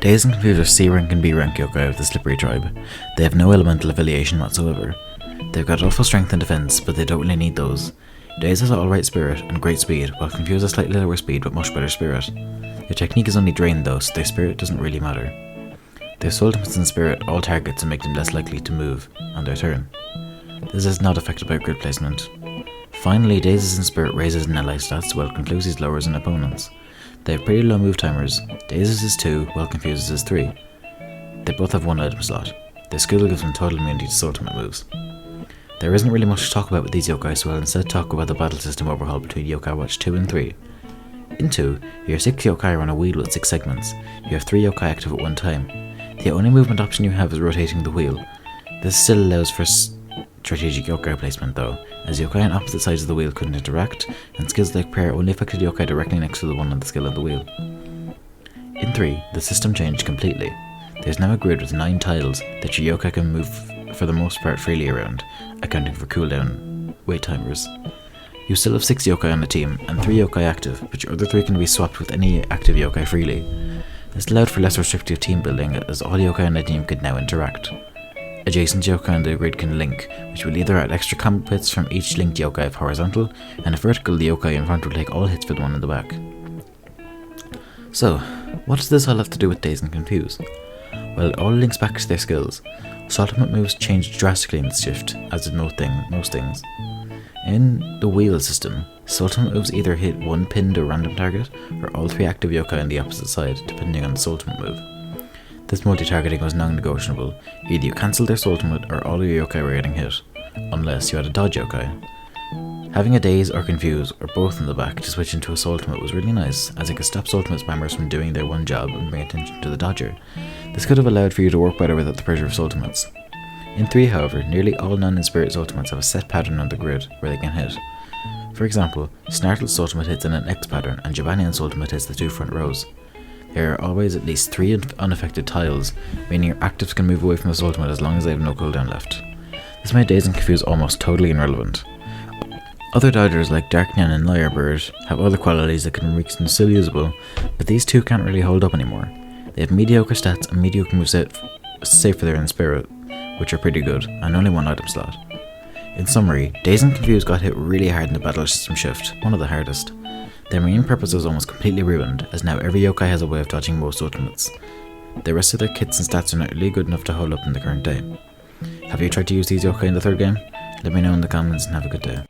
Daiz and Confuze are C rank and B rank yokai of the Slippery tribe. They have no elemental affiliation whatsoever. They've got awful strength and defense, but they don't really need those. Daiz has alright spirit and great speed, while Confuze has slightly lower speed but much better spirit. Their technique is only drained though, so their spirit doesn't really matter. Their ultimates and spirit all targets and make them less likely to move on their turn. This is not affected by grid placement. Finally, Daiz's and spirit raises in ally stats while Confuze's lowers in opponents. They have pretty low move timers. Daiz's is 2 while Confuze's is 3. They both have 1 item slot. Their skill gives them total immunity to ultimate moves. There isn't really much to talk about with these yokai, so I'll instead talk about the battle system overhaul between Yokai Watch 2 and 3. In 2, your 6 yokai are on a wheel with 6 segments. You have 3 yokai active at one time. The only movement option you have is rotating the wheel. This still allows for strategic yokai placement though, as yokai on opposite sides of the wheel couldn't interact, and skills like prayer only affected yokai directly next to the one on the skill on the wheel. In 3, the system changed completely. There's now a grid with 9 tiles that your yokai can move for the most part freely around, accounting for cooldown wait timers. You still have 6 yokai on the team, and 3 yokai active, but your other 3 can be swapped with any active yokai freely. This allowed for less restrictive team building, as all yokai on the team could now interact. Adjacent yokai on the grid can link, which will either add extra combo hits from each linked yokai if horizontal, and if vertical, the yokai in front will take all hits for the one in the back. So, what does this all have to do with Daiz and Confuze? Well, it all links back to their skills. Ultimate moves changed drastically in this shift, as did most things. In the wheel system, ultimate moves either hit one pinned or random target, or all 3 active yokai on the opposite side, depending on the ultimate move. This multi-targeting was non-negotiable. Either you cancelled their ultimate or all of your yokai were getting hit, unless you had a dodge yokai. Having a Daiz or Confuze, or both in the back, to switch into a ultimate was really nice, as it could stop ultimate spammers from doing their one job and bring attention to the dodger. This could have allowed for you to work better without the pressure of ultimates. In 3, however, nearly all non-inspirit ultimates have a set pattern on the grid where they can hit. For example, Snartle's ultimate hits in an X pattern, and Jabanian's ultimate hits the 2 front rows. There are always at least 3 unaffected tiles, meaning your actives can move away from this ultimate as long as they have no cooldown left. This made Daiz and Confuze almost totally irrelevant. Other dodgers like Darknyan and Lyrebird have other qualities that can make them still usable, but these 2 can't really hold up anymore. They have mediocre stats and mediocre moveset save for their in spirit, which are pretty good, and only 1 item slot. In summary, Daiz and Confuze got hit really hard in the battle system shift, one of the hardest. Their main purpose was almost completely ruined, as now every yokai has a way of dodging most ultimates. The rest of their kits and stats are not really good enough to hold up in the current day. Have you tried to use these yokai in the 3rd game? Let me know in the comments and have a good day.